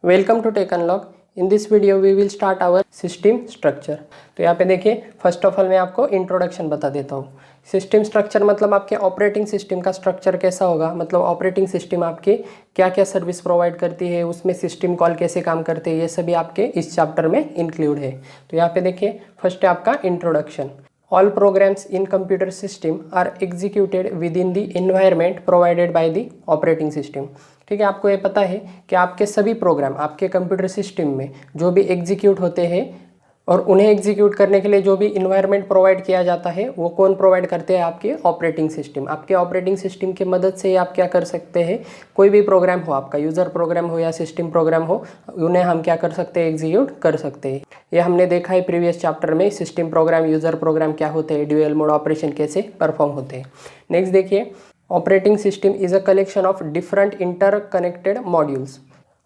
Welcome to tech unlock. In this video we will start our system structure. तो यहाँ पे देखिए, first of all मैं आपको इंट्रोडक्शन बता देता हूँ। सिस्टम स्ट्रक्चर मतलब आपके ऑपरेटिंग सिस्टम का स्ट्रक्चर कैसा होगा, मतलब ऑपरेटिंग सिस्टम आपके क्या क्या सर्विस प्रोवाइड करती है, उसमें सिस्टम कॉल कैसे काम करते हैं, ये सभी आपके इस चैप्टर में इंक्लूड है। तो यहाँ पे देखिए, फर्स्ट है आपका introduction. All programs in computer system are executed within the environment provided by the operating system। ठीक है, आपको ये पता है कि आपके सभी प्रोग्राम आपके कंप्यूटर सिस्टम में जो भी एग्जीक्यूट होते हैं और उन्हें एग्जीक्यूट करने के लिए जो भी इन्वायरमेंट प्रोवाइड किया जाता है वो कौन प्रोवाइड करते हैं, आपके ऑपरेटिंग सिस्टम। आपके ऑपरेटिंग सिस्टम की मदद से आप क्या कर सकते हैं, कोई भी प्रोग्राम हो, आपका यूज़र प्रोग्राम हो या सिस्टम प्रोग्राम हो, उन्हें हम क्या कर सकते हैं, एग्जीक्यूट कर सकते हैं। ये हमने देखा है प्रीवियस चैप्टर में, सिस्टम प्रोग्राम यूज़र प्रोग्राम क्या होते हैं, ड्यूअल मोड ऑपरेशन कैसे परफॉर्म होते हैं। नेक्स्ट देखिए, operating system is a collection of different interconnected modules.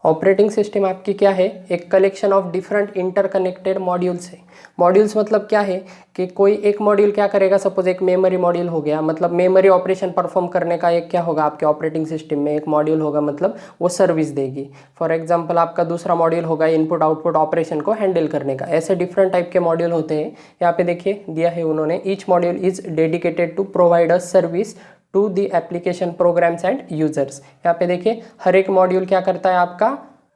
Operating system आपकी क्या है, एक collection of different interconnected modules है। मॉड्यूल्स मतलब क्या है कि कोई एक मॉड्यूल क्या करेगा, सपोज एक मेमोरी मॉड्यूल हो गया, मतलब मेमोरी ऑपरेशन परफॉर्म करने का एक क्या होगा, आपके ऑपरेटिंग सिस्टम में एक मॉड्यूल होगा, मतलब वो सर्विस देगी। फॉर एग्जांपल आपका दूसरा मॉड्यूल होगा इनपुट आउटपुट ऑपरेशन को हैंडल करने का। ऐसे डिफरेंट टाइप के मॉड्यूल होते हैं। यहाँ पे देखिए दिया है उन्होंने, each module is dedicated to provide a service to the application programs and users. यहाँ पे देखिए, हर एक मॉड्यूल क्या करता है, आपका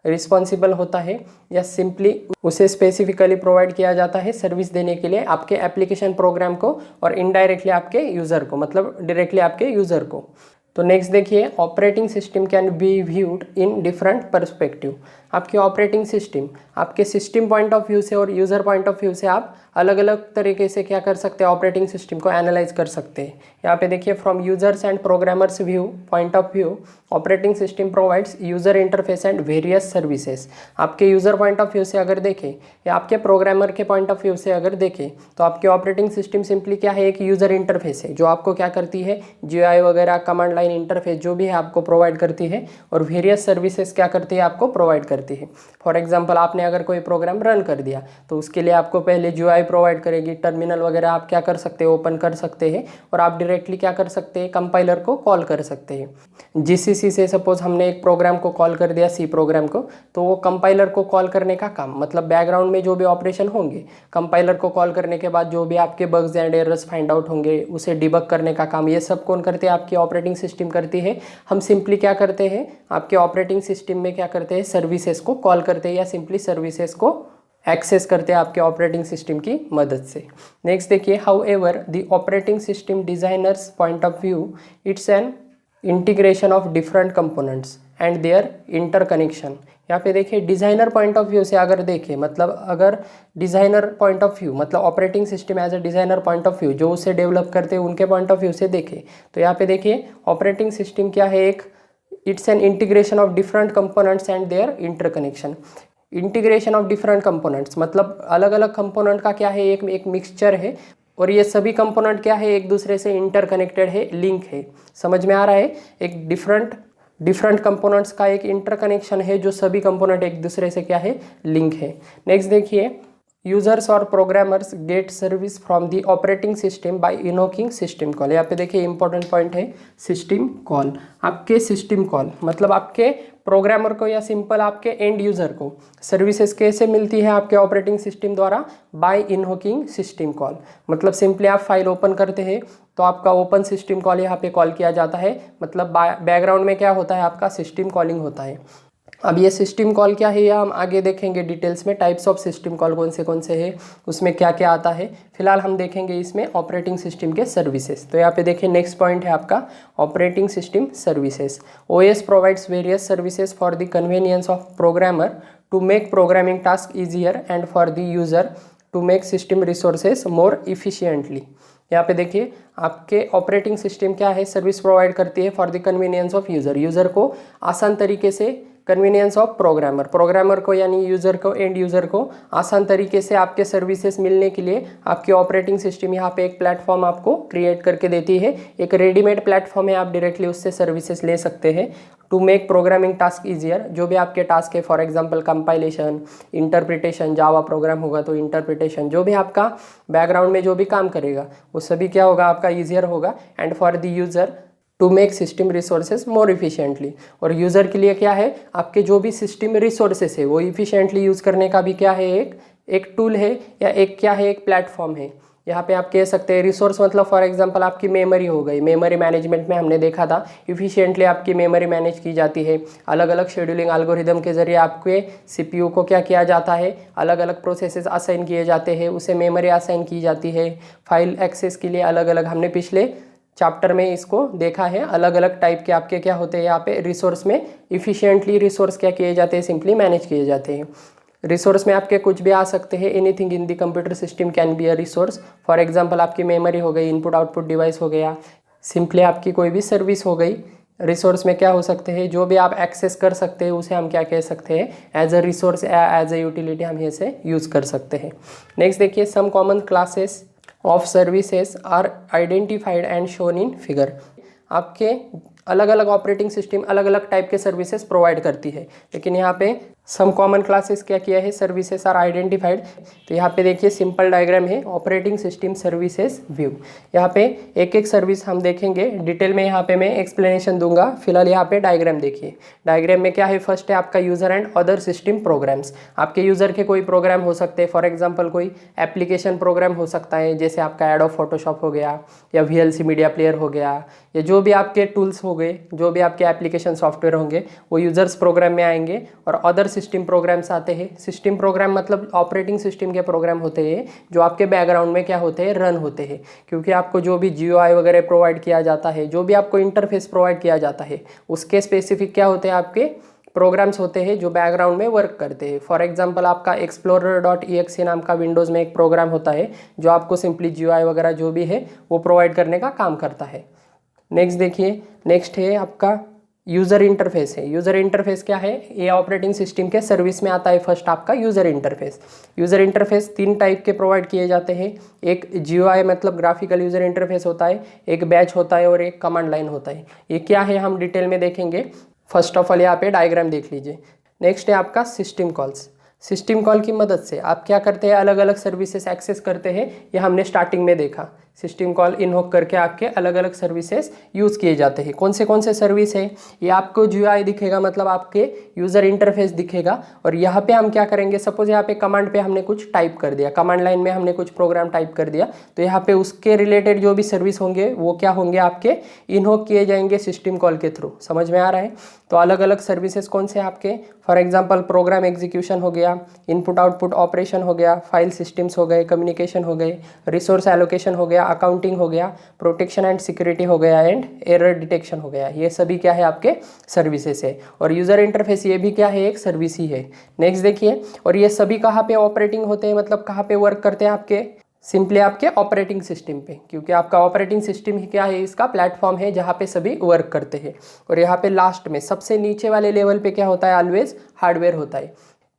रिस्पॉन्सिबल होता है या सिंपली उसे स्पेसिफिकली प्रोवाइड किया जाता है सर्विस देने के लिए आपके एप्लीकेशन प्रोग्राम को और इनडायरेक्टली आपके यूज़र को, मतलब डायरेक्टली आपके यूज़र को। तो नेक्स्ट देखिए, operating system can be viewed in different perspective. आपके ऑपरेटिंग सिस्टम आपके सिस्टम पॉइंट ऑफ व्यू से और यूज़र पॉइंट ऑफ व्यू से आप अलग अलग तरीके से क्या कर सकते हैं, ऑपरेटिंग सिस्टम को एनालाइज कर सकते हैं। यहाँ पे देखिए, from users and programmers view point of view operating system provides user interface and various services. आपके यूज़र पॉइंट ऑफ व्यू से अगर देखें या आपके प्रोग्रामर के पॉइंट ऑफ व्यू से अगर देखें तो आपके ऑपरेटिंग सिस्टम सिंपली क्या है, एक यूज़र इंटरफेस है जो आपको क्या करती है, जीयूआई वगैरह कमांड लाइन इंटरफेस जो भी है आपको प्रोवाइड करती है, और वेरियस सर्विसेज क्या करती है, आपको प्रोवाइड करती है। फॉर एग्जांपल आपने अगर कोई प्रोग्राम रन कर दिया तो उसके लिए आपको पहले जीयूआई प्रोवाइड करेगी, टर्मिनल वगैरह आप क्या कर सकते हैं, ओपन कर सकते हैं, और आप डायरेक्टली क्या कर सकते हैं, कंपाइलर को कॉल कर सकते हैं। जीसीसी से सपोज हमने एक प्रोग्राम को कॉल कर दिया, सी प्रोग्राम को, तो वो कंपाइलर को कॉल करने का काम, मतलब बैकग्राउंड में जो भी ऑपरेशन होंगे, कंपाइलर को कॉल करने के बाद जो भी आपके bugs and errors find out होंगे उसे डिबग करने का काम, ये सब कौन करते हैं, आपकी ऑपरेटिंग सिस्टम करती है। हम सिंपली क्या करते हैं, आपके ऑपरेटिंग सिस्टम में क्या करते हैं, सर्विसेज को कॉल करते हैं या सिंपली सर्विसेज को एक्सेस करते हैं आपके ऑपरेटिंग सिस्टम की मदद से। नेक्स्ट देखिए, however the operating system designers point of view it's an integration of different components and their interconnection. यहाँ पे देखिए, डिज़ाइनर पॉइंट ऑफ व्यू से अगर देखें, मतलब अगर डिज़ाइनर पॉइंट ऑफ व्यू मतलब operating system as a designer point of view जो उसे डेवलप करते हैं उनके पॉइंट ऑफ व्यू से देखें तो यहाँ पे देखिए, ऑपरेटिंग सिस्टम क्या है, एक it's an integration of different components and their interconnection. Integration of different components मतलब अलग अलग कंपोनेंट का क्या है, एक मिक्सचर है, और ये सभी कंपोनेंट क्या है, एक दूसरे से इंटरकनेक्टेड है, लिंक है। समझ में आ रहा है, एक डिफरेंट कंपोनेंट्स का एक इंटरकनेक्शन है जो सभी कंपोनेंट एक दूसरे से क्या है, लिंक है। नेक्स्ट देखिए, यूजर्स और programmers get service from the operating system by invoking system call. यहाँ पे देखिए इंपॉर्टेंट पॉइंट है सिस्टम कॉल। आपके सिस्टम कॉल मतलब आपके प्रोग्रामर को या सिंपल आपके एंड यूजर को सर्विसेज कैसे मिलती है आपके ऑपरेटिंग सिस्टम द्वारा, बाय इनवोकिंग सिस्टम कॉल। मतलब सिंपली आप फाइल ओपन करते हैं तो आपका ओपन सिस्टम कॉल यहाँ पे कॉल किया जाता है, मतलब बैकग्राउंड में क्या होता है, आपका सिस्टम कॉलिंग होता है। अब ये सिस्टम कॉल क्या है, ये हम आगे देखेंगे डिटेल्स में, टाइप्स ऑफ सिस्टम कॉल कौन से हैं, उसमें क्या क्या आता है। फिलहाल हम देखेंगे इसमें ऑपरेटिंग सिस्टम के सर्विसेज। तो यहाँ पे देखिए, नेक्स्ट पॉइंट है आपका operating system services. OS provides various services for the convenience of programmer to make programming task easier and for the user to make system resources more efficiently. यहाँ पे देखिए, आपके ऑपरेटिंग सिस्टम क्या है, service provide करती है for the convenience of user, user को आसान तरीके से, कन्वीनियंस ऑफ प्रोग्रामर को यानी यूज़र को, एंड यूज़र को आसान तरीके से आपके सर्विसेज मिलने के लिए आपकी ऑपरेटिंग सिस्टम यहाँ पे एक प्लेटफॉर्म आपको क्रिएट करके देती है। एक रेडीमेड प्लेटफॉर्म है, आप डायरेक्टली उससे सर्विसेज ले सकते हैं to make programming task easier. जो भी आपके टास्क है, for example compilation, interpretation, Java program होगा तो इंटरप्रिटेशन, जो भी आपका बैकग्राउंड में जो भी काम करेगा वो सभी क्या होगा, आपका ईजियर होगा। And for the user to make system resources more efficiently. और यूज़र के लिए क्या है, आपके जो भी सिस्टम रिसोर्सेज है वो इफिशिएंटली यूज़ करने का भी क्या है, एक टूल है या एक क्या है, एक प्लेटफॉर्म है। यहाँ पे आप कह सकते हैं रिसोर्स मतलब फॉर एग्जांपल आपकी मेमोरी हो गई। मेमोरी मैनेजमेंट में हमने देखा था इफिशिएंटली आपकी मेमोरी मैनेज की जाती है। अलग अलग शेड्यूलिंग एल्गोरिदम के जरिए आपके सीपीयू को क्या किया जाता है, अलग अलग प्रोसेसेस असाइन किए जाते हैं, उसे मेमोरी असाइन की जाती है। फाइल एक्सेस के लिए अलग अलग हमने पिछले चैप्टर में इसको देखा है। अलग अलग टाइप के आपके क्या होते हैं यहाँ पे रिसोर्स में, इफिशिएंटली रिसोर्स क्या किए जाते हैं, सिंपली मैनेज किए जाते हैं। रिसोर्स में आपके कुछ भी आ सकते हैं, anything in the computer system can be a resource. For example आपकी मेमोरी हो गई, इनपुट आउटपुट डिवाइस हो गया, सिंपली आपकी कोई भी सर्विस हो गई। रिसोर्स में क्या हो सकते हैं, जो भी आप एक्सेस कर सकते हैं उसे हम क्या कह सकते हैं, एज अ रिसोर्स या एज अ यूटिलिटी हम इसे यूज़ कर सकते हैं। नेक्स्ट देखिए, some common classes of services are identified and shown in figure. आपके अलग अलग ऑपरेटिंग सिस्टम अलग अलग टाइप के सर्विसेज प्रोवाइड करती है, लेकिन यहाँ पे सम कॉमन क्लासेस क्या किया है, सर्विसेज आर आइडेंटिफाइड। तो यहाँ पे देखिए सिंपल डायग्राम है, ऑपरेटिंग सिस्टम सर्विसेज व्यू। यहाँ पे एक एक सर्विस हम देखेंगे डिटेल में, यहाँ पे मैं एक्सप्लेनेशन दूंगा। फिलहाल यहाँ पे डायग्राम देखिए। डायग्राम में क्या है, फर्स्ट है आपका user and other system programs. आपके यूज़र के कोई प्रोग्राम हो सकते हैं, फॉर एग्जाम्पल कोई एप्लीकेशन प्रोग्राम हो सकता है, जैसे आपका एडोब फोटोशॉप हो गया या VLC मीडिया प्लेयर हो गया, या जो भी आपके टूल्स हो गए, जो भी आपके एप्लीकेशन सॉफ्टवेयर होंगे वो यूजर्स प्रोग्राम में आएंगे। और अदर सिस्टम प्रोग्राम्स आते हैं। सिस्टम प्रोग्राम मतलब ऑपरेटिंग सिस्टम के प्रोग्राम होते हैं जो आपके बैकग्राउंड में क्या होते हैं, रन होते हैं। क्योंकि आपको जो भी GUI वगैरह प्रोवाइड किया जाता है, जो भी आपको इंटरफेस प्रोवाइड किया जाता है, उसके स्पेसिफिक क्या होते हैं, आपके प्रोग्राम्स होते हैं जो बैकग्राउंड में वर्क करते हैं। फॉर एग्जांपल आपका explorer.exe नाम का विंडोज़ में एक प्रोग्राम होता है जो आपको सिंपली GUI वगैरह जो भी है वो प्रोवाइड करने का काम करता है। नेक्स्ट देखिए, नेक्स्ट है आपका यूज़र इंटरफेस है। यूज़र इंटरफेस क्या है, ये ऑपरेटिंग सिस्टम के सर्विस में आता है। फर्स्ट आपका user interface. User interface 3 type के प्रोवाइड किए जाते हैं। एक GUI मतलब ग्राफिकल यूज़र इंटरफेस होता है, एक बैच होता है और एक कमांड लाइन होता है। ये क्या है हम डिटेल में देखेंगे। फर्स्ट ऑफ ऑल यहाँ पे डायग्राम देख लीजिए। नेक्स्ट है आपका सिस्टम कॉल्स। सिस्टम कॉल की मदद से आप क्या करते हैं, अलग अलग सर्विसेज एक्सेस करते हैं। ये हमने स्टार्टिंग में देखा, सिस्टम कॉल इन्वोक करके आपके अलग अलग सर्विसेज यूज़ किए जाते हैं। कौन से सर्विस है, ये आपको GUI दिखेगा, मतलब आपके यूज़र इंटरफेस दिखेगा। और यहाँ पे हम क्या करेंगे, सपोज यहाँ पे कमांड पे हमने कुछ टाइप कर दिया, कमांड लाइन में हमने कुछ प्रोग्राम टाइप कर दिया, तो यहाँ पे उसके रिलेटेड जो भी सर्विस होंगे वो क्या होंगे, आपके इन्वोक किए जाएंगे सिस्टम कॉल के थ्रू। समझ में आ रहा है। तो अलग अलग सर्विसेज कौन से आपके, फॉर एग्जाम्पल प्रोग्राम एग्जीक्यूशन हो गया, इनपुट आउटपुट ऑपरेशन हो गया, फाइल सिस्टम्स हो गए, कम्युनिकेशन हो गए, रिसोर्स एलोकेशन हो गया, अकाउंटिंग हो गया, प्रोटेक्शन एंड सिक्योरिटी हो गया, एंड एरर डिटेक्शन हो गया। ये सभी क्या है, आपके सर्विसेज है। और यूज़र इंटरफेस ये भी क्या है, एक सर्विस ही है। नेक्स्ट देखिए, और ये सभी कहाँ पे ऑपरेटिंग होते हैं, मतलब कहाँ पे वर्क करते हैं, आपके सिंपली आपके ऑपरेटिंग सिस्टम पे। क्योंकि आपका ऑपरेटिंग सिस्टम ही क्या है, इसका प्लेटफॉर्म है जहाँ पे सभी वर्क करते हैं। और यहाँ पे लास्ट में सबसे नीचे वाले लेवल पे क्या होता है, ऑलवेज हार्डवेयर होता है।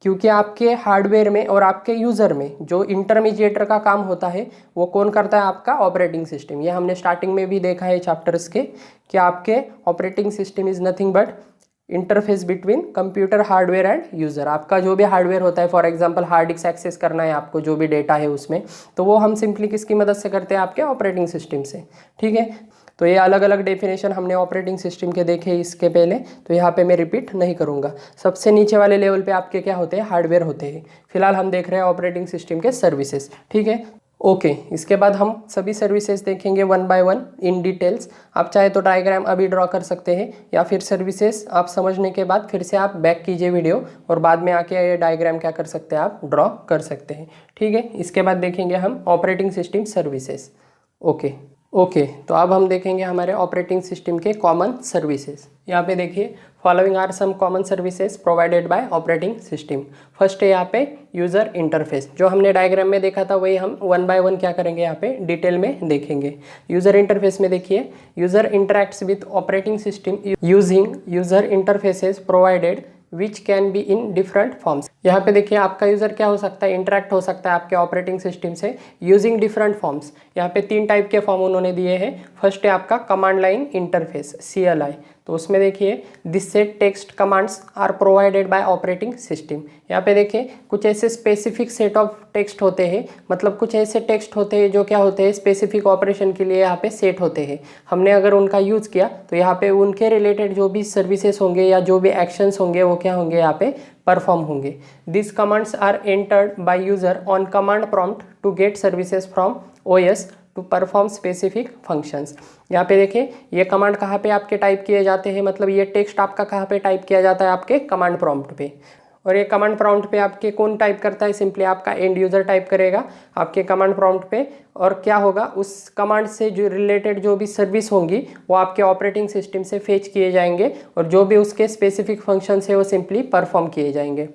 क्योंकि आपके हार्डवेयर में और आपके यूज़र में जो इंटरमीडिएटर का काम होता है वो कौन करता है, आपका ऑपरेटिंग सिस्टम। ये हमने स्टार्टिंग में भी देखा है चैप्टर्स के, कि आपके operating system is nothing but interface between computer hardware and user. आपका जो भी हार्डवेयर होता है, for example hard disk access करना है आपको, जो भी डेटा है उसमें, तो वो हम सिंपली किसकी मदद से करते हैं, आपके ऑपरेटिंग सिस्टम से। ठीक है, तो ये अलग अलग डेफिनेशन हमने ऑपरेटिंग सिस्टम के देखे इसके पहले, तो यहाँ पे मैं रिपीट नहीं करूँगा। सबसे नीचे वाले लेवल पे आपके क्या होते हैं, हार्डवेयर होते हैं। फिलहाल हम देख रहे हैं ऑपरेटिंग सिस्टम के सर्विसेज। ठीक है, ओके इसके बाद हम सभी सर्विसेज देखेंगे 1 बाय 1 इन डिटेल्स। आप चाहे तो डायग्राम अभी ड्रॉ कर सकते हैं, या फिर सर्विसेज आप समझने के बाद फिर से आप बैक कीजिए वीडियो, और बाद में आके ये डायग्राम क्या कर सकते हैं, आप ड्रॉ कर सकते हैं। ठीक है, इसके बाद देखेंगे हम ऑपरेटिंग सिस्टम सर्विसेज। ओके, तो अब हम देखेंगे हमारे ऑपरेटिंग सिस्टम के कॉमन सर्विसेज। यहाँ पे देखिए, following are some common services provided by operating system. First है यहाँ पे यूज़र इंटरफेस। जो हमने डायग्राम में देखा था वही हम 1 बाय 1 क्या करेंगे, यहाँ पे डिटेल में देखेंगे। यूज़र इंटरफेस में देखिए, user interacts with operating system using user interfaces provided which can be in different forms. यहाँ पे देखिए आपका यूज़र क्या हो सकता है, इंटरेक्ट हो सकता है आपके ऑपरेटिंग सिस्टम से यूजिंग डिफरेंट फॉर्म्स। यहाँ पे 3 टाइप के फॉर्म उन्होंने दिए हैं। फर्स्ट है आपका कमांड लाइन इंटरफेस CLI। तो उसमें देखिए this set text commands are provided by operating system. यहाँ पे देखिए कुछ ऐसे स्पेसिफिक सेट ऑफ टेक्स्ट होते हैं, मतलब कुछ ऐसे टेक्स्ट होते हैं जो क्या होते हैं, स्पेसिफिक ऑपरेशन के लिए यहाँ पे सेट होते हैं। हमने अगर उनका यूज़ किया तो यहाँ पे उनके रिलेटेड जो भी सर्विसेज होंगे या जो भी एक्शंस होंगे वो क्या होंगे, यहाँ पे परफॉर्म होंगे। This commands are entered by user on command prompt to get services from OS to perform specific functions. यहाँ पे देखिए ये कमांड कहाँ पे आपके टाइप किए जाते हैं, मतलब ये टेक्स्ट आपका कहाँ पे टाइप किया जाता है, आपके कमांड प्रॉम्प्ट पे। और ये कमांड प्रॉम्प्ट पे आपके कौन टाइप करता है, सिंपली आपका एंड यूज़र टाइप करेगा आपके कमांड प्रॉम्प्ट पे। और क्या होगा, उस कमांड से जो रिलेटेड जो भी सर्विस होंगी वो आपके ऑपरेटिंग सिस्टम से फेच किए जाएंगे और जो भी उसके स्पेसिफिक फंक्शन है वो सिंपली परफॉर्म किए जाएंगे।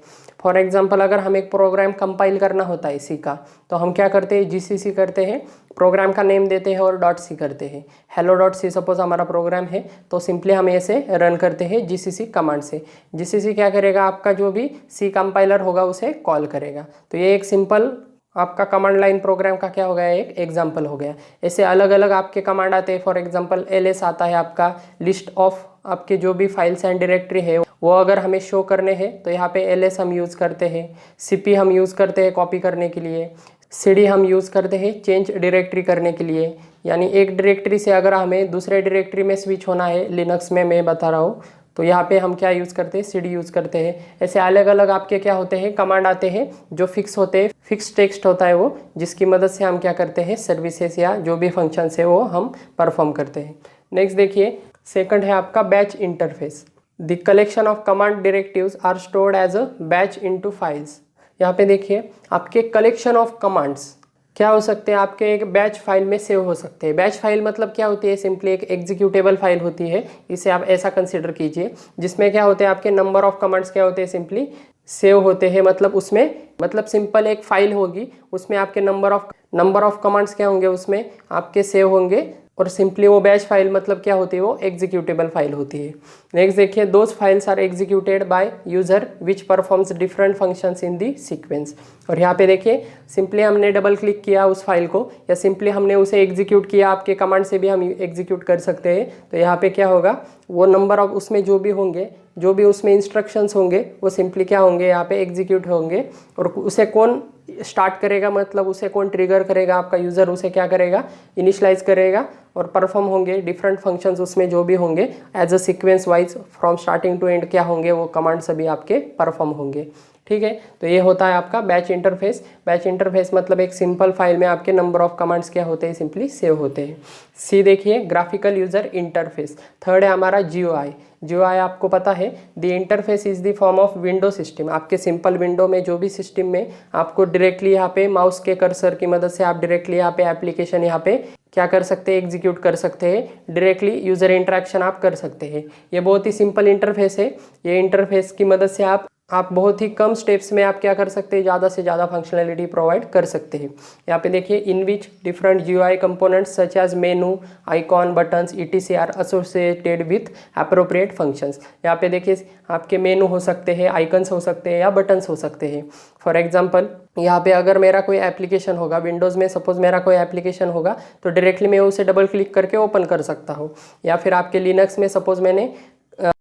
फॉर एग्जांपल अगर हम एक प्रोग्राम कंपाइल करना होता है इसी का, तो हम क्या करते हैं, GCC करते हैं, प्रोग्राम का नेम देते हैं और .c करते हैं। hello.c सपोज हमारा प्रोग्राम है, तो सिंपली हम ऐसे रन करते हैं GCC कमांड से। GCC क्या करेगा, आपका जो भी C कंपाइलर होगा उसे कॉल करेगा। तो ये एक सिंपल आपका कमांड लाइन प्रोग्राम का क्या हो गया, एक एग्जाम्पल हो गया। ऐसे अलग अलग आपके कमांड आते हैं। फॉर एग्जाम्पल LS आता है आपका, लिस्ट ऑफ आपके जो भी फाइल्स एंड डायरेक्टरी है वो अगर हमें शो करने हैं तो यहाँ पे LS हम यूज़ करते हैं। CP हम यूज़ करते हैं कॉपी करने के लिए। CD हम यूज़ करते हैं चेंज डायरेक्टरी करने के लिए, यानी एक डायरेक्टरी से अगर हमें दूसरे डायरेक्टरी में स्विच होना है, लिनक्स में मैं बता रहा हूँ, तो यहाँ पे हम क्या यूज़ करते हैं, CD यूज़ करते हैं। ऐसे अलग अलग आपके क्या होते हैं, कमांड आते हैं जो फिक्स होते हैं, फिक्स टेक्स्ट होता है वो, जिसकी मदद से हम क्या करते हैं, सर्विसेज या जो भी फंक्शन है वो हम परफॉर्म करते हैं। नेक्स्ट देखिए सेकंड है आपका batch interface. The collection of command directives are stored as a batch into files. यहाँ पे देखिए आपके कलेक्शन ऑफ कमांड्स क्या हो सकते हैं, आपके एक बैच फाइल में सेव हो सकते हैं। बैच फाइल मतलब क्या होती है, सिंपली एक एग्जीक्यूटेबल फाइल होती है, इसे आप ऐसा कंसिडर कीजिए, जिसमें क्या होते हैं आपके नंबर ऑफ कमांड्स क्या होते हैं, सिंपली सेव होते हैं। मतलब उसमें मतलब सिंपल एक फाइल होगी, उसमें आपके नंबर ऑफ कमांड्स क्या होंगे, उसमें आपके सेव होंगे। और सिंपली वो बैच फाइल मतलब क्या होती है, वो एग्जीक्यूटेबल फाइल होती है। नेक्स्ट देखिए those files are executed by user which performs different functions in the sequence. और यहाँ पे देखिए सिंपली हमने डबल क्लिक किया उस फाइल को या सिंपली हमने उसे एग्जीक्यूट किया, आपके कमांड से भी हम एग्जीक्यूट कर सकते हैं। तो यहाँ पे क्या होगा, वो नंबर ऑफ उसमें जो भी होंगे, जो भी उसमें इंस्ट्रक्शंस होंगे वो सिंपली क्या होंगे, यहाँ पे एग्जीक्यूट होंगे। और उसे कौन स्टार्ट करेगा, मतलब उसे कौन ट्रिगर करेगा, आपका यूज़र उसे क्या करेगा, इनिशलाइज करेगा और परफॉर्म होंगे डिफरेंट फंक्शंस उसमें जो भी होंगे as a sequence wise from starting to end क्या होंगे, वो कमांड सभी आपके परफॉर्म होंगे। ठीक है, तो ये होता है आपका बैच इंटरफेस। बैच इंटरफेस मतलब एक सिंपल फाइल में आपके नंबर ऑफ कमांड्स क्या होते हैं, सिंपली सेव होते हैं। सी देखिए ग्राफिकल यूजर इंटरफेस। थर्ड है हमारा GUI। GUI आपको पता है, the interface is the form of window system. आपके सिंपल विंडो में जो भी सिस्टम में आपको डायरेक्टली यहाँ पे माउस के कर्सर की मदद से आप डायरेक्टली यहाँ पे एप्लीकेशन यहाँ पे क्या कर सकते हैं, एग्जीक्यूट कर सकते हैं, डायरेक्टली यूजर इंटरेक्शन आप कर सकते हैं। ये बहुत ही सिंपल इंटरफेस है। ये इंटरफेस की मदद से आप बहुत ही कम स्टेप्स में आप क्या कर सकते हैं, ज़्यादा से ज़्यादा फंक्शनैलिटी प्रोवाइड कर सकते हैं। यहाँ पे देखिए in which different GUI components such as menu, icon, buttons etc are associated with appropriate functions. यहाँ पे देखिए आपके मेनू हो सकते हैं, आइकन्स हो सकते हैं या बटन्स हो सकते हैं। फॉर एग्जांपल यहाँ पे अगर मेरा कोई एप्लीकेशन होगा, विंडोज़ में सपोज मेरा कोई एप्लीकेशन होगा, तो डायरेक्टली मैं उसे डबल क्लिक करके ओपन कर सकता हूँ। या फिर आपके लिनक्स में सपोज मैंने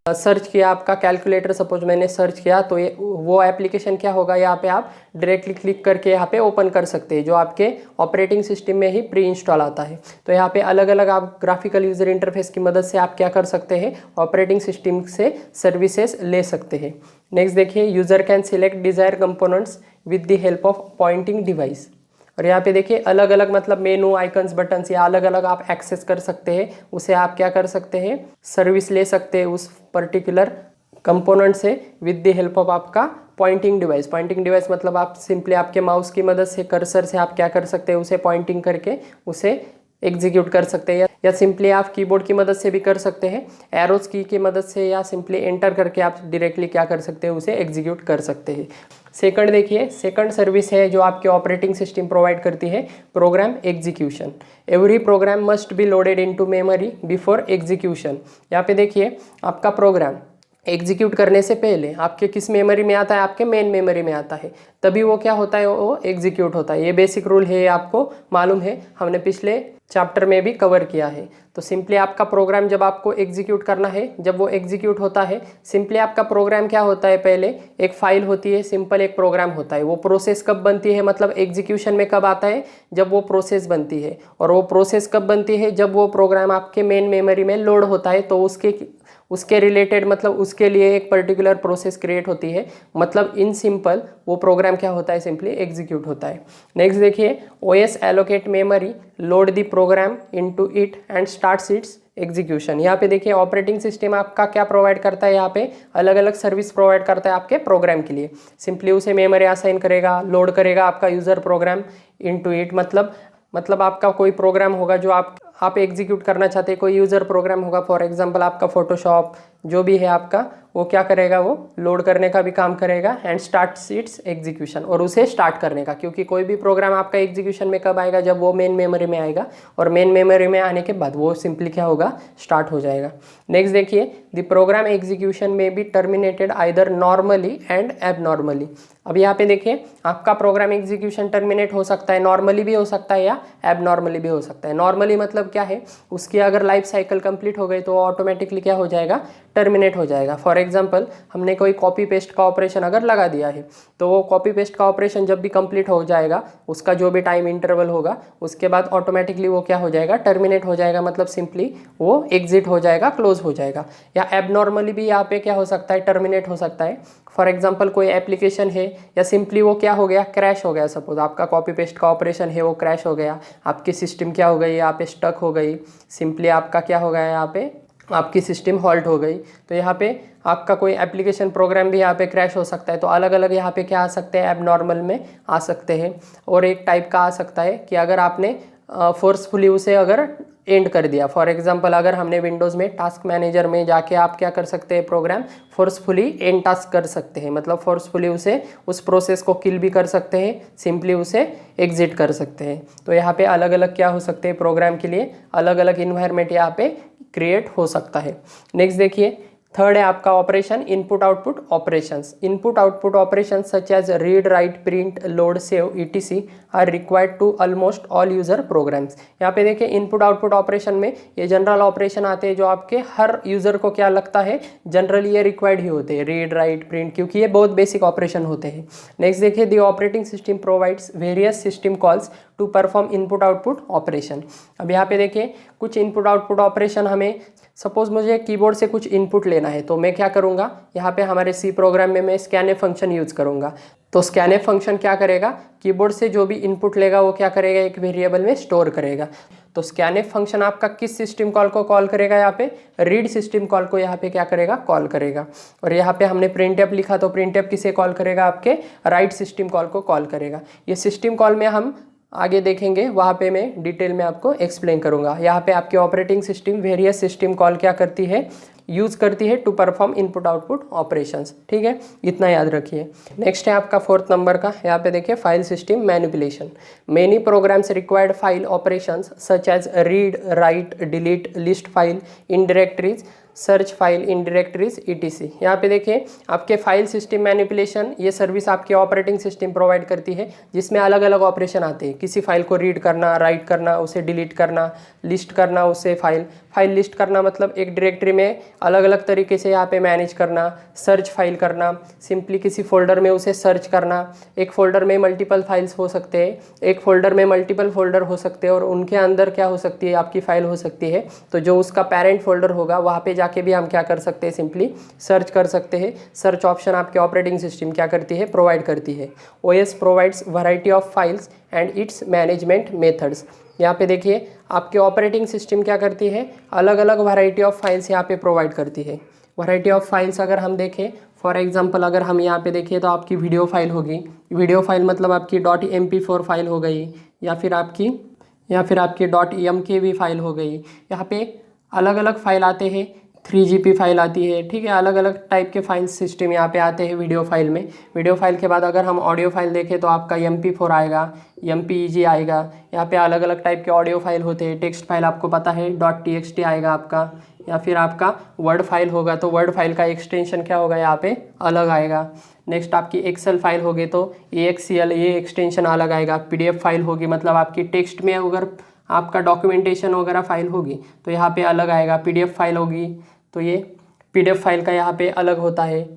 सर्च किया, आपका कैलकुलेटर सपोज मैंने सर्च किया, तो ये वो एप्लीकेशन क्या होगा, यहाँ पे आप डायरेक्टली क्लिक करके यहाँ पे ओपन कर सकते हैं, जो आपके ऑपरेटिंग सिस्टम में ही प्री इंस्टॉल आता है। तो यहाँ पे अलग अलग आप ग्राफिकल यूजर इंटरफेस की मदद से आप क्या कर सकते हैं, ऑपरेटिंग सिस्टम से सर्विसेज ले सकते हैं। नेक्स्ट देखिए user can select desire components with the help of pointing device. और यहाँ पे देखिए अलग अलग मतलब मेनू, आइकन्स, बटन्स या अलग अलग आप एक्सेस कर सकते हैं, उसे आप क्या कर सकते हैं, सर्विस ले सकते हैं उस पर्टिकुलर कंपोनेंट से विद द हेल्प ऑफ आपका पॉइंटिंग डिवाइस। पॉइंटिंग डिवाइस मतलब आप सिंपली आपके माउस की मदद से, कर्सर से आप क्या कर सकते हैं, उसे पॉइंटिंग करके उसे एग्जीक्यूट कर सकते हैं, या सिंपली आप कीबोर्ड की मदद से भी कर सकते हैं, एरोज की मदद से, या सिंपली एंटर करके आप डायरेक्टली क्या कर सकते हैं, उसे एग्जीक्यूट कर सकते हैं। सेकंड देखिए, सेकंड सर्विस है जो आपके ऑपरेटिंग सिस्टम प्रोवाइड करती है, program execution. Every programme must be loaded into memory before execution. यहाँ पे देखिए आपका प्रोग्राम एग्जीक्यूट करने से पहले आपके किस मेमोरी में आता है, आपके मेन मेमोरी में आता है, तभी वो क्या होता है, वो एग्जीक्यूट होता है। ये बेसिक रूल है, ये आपको मालूम है, हमने पिछले चैप्टर में भी कवर किया है। तो सिंपली आपका प्रोग्राम जब आपको एग्जीक्यूट करना है, जब वो एग्जीक्यूट होता है, सिंपली आपका प्रोग्राम क्या होता है, पहले एक फाइल होती है, सिंपल एक प्रोग्राम होता है। वो प्रोसेस कब बनती है, मतलब एग्जीक्यूशन में कब आता है, जब वो प्रोसेस बनती है। और वो प्रोसेस कब बनती है, जब वो प्रोग्राम आपके मेन मेमोरी में लोड होता है। तो उसके रिलेटेड, मतलब उसके लिए एक पर्टिकुलर प्रोसेस क्रिएट होती है, मतलब इन सिंपल वो प्रोग्राम क्या होता है, सिंपली एग्जीक्यूट होता है। नेक्स्ट देखिए, OS allocate memory, load the programme into it and starts it's execution. यहाँ पे देखिए ऑपरेटिंग सिस्टम आपका क्या प्रोवाइड करता है, यहाँ पे अलग अलग सर्विस प्रोवाइड करता है आपके प्रोग्राम के लिए। सिंपली उसे मेमोरी असाइन करेगा, लोड करेगा आपका यूजर प्रोग्राम इनटू इट, मतलब आपका कोई प्रोग्राम होगा जो आप एग्जीक्यूट करना चाहते हैं, कोई यूज़र प्रोग्राम होगा, फॉर एग्जांपल आपका फोटोशॉप जो भी है आपका, वो क्या करेगा, वो लोड करने का भी काम करेगा एंड स्टार्ट इट्स एग्जीक्यूशन, और उसे स्टार्ट करने का। क्योंकि कोई भी प्रोग्राम आपका एग्जीक्यूशन में कब आएगा, जब वो मेन मेमोरी में आएगा, और मेन मेमोरी में आने के बाद वो सिंपली क्या होगा, स्टार्ट हो जाएगा। नेक्स्ट देखिए, द प्रोग्राम एग्जीक्यूशन में be terminated either normally and abnormally. अब यहाँ पे देखिए आपका प्रोग्राम एग्जीक्यूशन टर्मिनेट हो सकता है, नॉर्मली भी हो सकता है या एबनॉर्मली भी हो सकता है। नॉर्मली मतलब क्या है, उसकी अगर लाइफ साइकिल कंप्लीट हो गई तो ऑटोमेटिकली क्या हो जाएगा, टर्मिनेट हो जाएगा। फॉर एग्जांपल हमने कोई कॉपी पेस्ट का ऑपरेशन अगर लगा दिया है, तो वो कॉपी पेस्ट का ऑपरेशन जब भी कंप्लीट हो जाएगा, उसका जो भी टाइम इंटरवल होगा, उसके बाद ऑटोमेटिकली वो क्या हो जाएगा, टर्मिनेट हो जाएगा, मतलब सिंपली वो एग्जिट हो जाएगा, क्लोज हो जाएगा। या एबनॉर्मली भी यहाँ पे क्या हो सकता है, टर्मिनेट हो सकता है। फॉर एग्जांपल कोई एप्लीकेशन है, या सिंपली वो क्या हो गया, क्रैश हो गया। सपोज आपका कॉपी पेस्ट का ऑपरेशन है, वो क्रैश हो गया, आपकी सिस्टम क्या हो गई, यहाँ पे स्टक हो गई, सिंपली आपका क्या हो गया, यहाँ पे आपकी सिस्टम हॉल्ट हो गई। तो यहाँ पे आपका कोई एप्लीकेशन प्रोग्राम भी यहाँ पे क्रैश हो सकता है। तो अलग अलग यहाँ पे क्या आ सकते हैं, एबनॉर्मल में आ सकते हैं। और एक टाइप का आ सकता है कि अगर आपने फोर्सफुली उसे अगर एंड कर दिया। फॉर एग्जांपल अगर हमने विंडोज़ में टास्क मैनेजर में जाके आप क्या कर सकते हैं, प्रोग्राम फोर्सफुली एंड टास्क कर सकते हैं, मतलब फोर्सफुली उसे उस प्रोसेस को किल भी कर सकते हैं, सिंपली उसे एग्जिट कर सकते हैं। तो यहाँ पे अलग अलग क्या हो सकते हैं, प्रोग्राम के लिए अलग अलग इन्वायरमेंट यहाँ पे क्रिएट हो सकता है। नेक्स्ट देखिए, थर्ड है आपका operation input output operations. Input output operations such as read write print load save ETC are required to almost all user programs. यहाँ पे देखिए इनपुट आउटपुट ऑपरेशन में ये जनरल ऑपरेशन आते हैं जो आपके हर यूजर को क्या लगता है, जनरली ये रिक्वायर्ड ही होते हैं, रीड राइट प्रिंट, क्योंकि ये बहुत बेसिक ऑपरेशन होते हैं। नेक्स्ट देखिए, the operating system provides various system calls to perform input output operation. अब यहाँ पे देखिए कुछ इनपुट आउटपुट ऑपरेशन, हमें सपोज मुझे कीबोर्ड से कुछ इनपुट लेना है, तो मैं क्या करूँगा, यहाँ पे हमारे सी प्रोग्राम में मैं स्कैनएफ फंक्शन यूज़ करूँगा। तो स्कैनएफ फंक्शन क्या करेगा, कीबोर्ड से जो भी इनपुट लेगा वो क्या करेगा, एक वेरिएबल में स्टोर करेगा। तो स्कैनएफ फंक्शन आपका किस सिस्टम कॉल को कॉल करेगा, यहाँ पे रीड सिस्टम कॉल को यहाँ पे क्या करेगा, कॉल करेगा। और यहाँ पे हमने प्रिंटएफ लिखा, तो प्रिंटएफ किसे कॉल करेगा, आपके राइट सिस्टम कॉल को कॉल करेगा। ये सिस्टम कॉल में हम आगे देखेंगे, वहाँ पे मैं डिटेल में आपको एक्सप्लेन करूँगा। यहाँ पे आपकी operating system various system call क्या करती है, यूज़ करती है to perform input output operations. ठीक है, इतना याद रखिए। नेक्स्ट है आपका 4th नंबर का, यहाँ पे देखिए file system manipulation. Many programs required file operations such as read write delete list file in directories search file in directories ETC. यहाँ पे देखिए आपके फाइल सिस्टम मैनिपुलेशन, ये सर्विस आपके ऑपरेटिंग सिस्टम प्रोवाइड करती है, जिसमें अलग अलग ऑपरेशन आते हैं। किसी फाइल को रीड करना, राइट करना, उसे डिलीट करना, लिस्ट करना, उसे फाइल लिस्ट करना, मतलब एक डायरेक्टरी में अलग अलग तरीके से यहाँ पे मैनेज करना, सर्च फाइल करना, सिंपली किसी फोल्डर में उसे सर्च करना। एक फोल्डर में मल्टीपल फाइल्स हो सकते हैं, एक फोल्डर में मल्टीपल फोल्डर हो सकते हैं, और उनके अंदर क्या हो सकती है, आपकी फाइल हो सकती है। तो जो उसका पेरेंट फोल्डर होगा वहाँ पे जाके भी हम क्या कर सकते हैं, सिंपली सर्च कर सकते हैं। सर्च ऑप्शन आपके ऑपरेटिंग सिस्टम क्या करती है, प्रोवाइड करती है। OS provides variety of files and it's management methods. यहाँ पे देखिए आपके ऑपरेटिंग सिस्टम क्या करती है, अलग अलग वैरायटी ऑफ फाइल्स यहाँ पे प्रोवाइड करती है। वैरायटी ऑफ फाइल्स अगर हम देखें, फॉर एग्जांपल अगर हम यहाँ पे देखें तो आपकी वीडियो फाइल होगी। वीडियो फाइल मतलब आपकी .mp4 फाइल हो गई, या फिर आपकी .mkv फाइल हो गई। यहाँ पे अलग अलग फाइल आते हैं, 3GP फाइल आती है। ठीक है, अलग अलग टाइप के फाइल सिस्टम यहाँ पे आते हैं वीडियो फाइल में। वीडियो फाइल के बाद अगर हम ऑडियो फाइल देखें तो आपका MP4 आएगा, MPEG आएगा। यहाँ पे अलग अलग टाइप के ऑडियो फाइल होते हैं। टेक्स्ट फाइल आपको पता है .txt आएगा आपका, या फिर आपका वर्ड फाइल होगा तो वर्ड फाइल का एक्सटेंशन क्या होगा यहाँ पे अलग आएगा। नेक्स्ट आपकी एक्सेल फाइल होगी तो AXCL ये एक्सटेंशन अलग आएगा। PDF फाइल होगी मतलब आपकी टेक्स्ट में अगर आपका डॉक्यूमेंटेशन वगैरह फाइल होगी तो यहाँ पे अलग आएगा। PDF फाइल होगी तो ये PDF फाइल का यहाँ पे अलग होता है।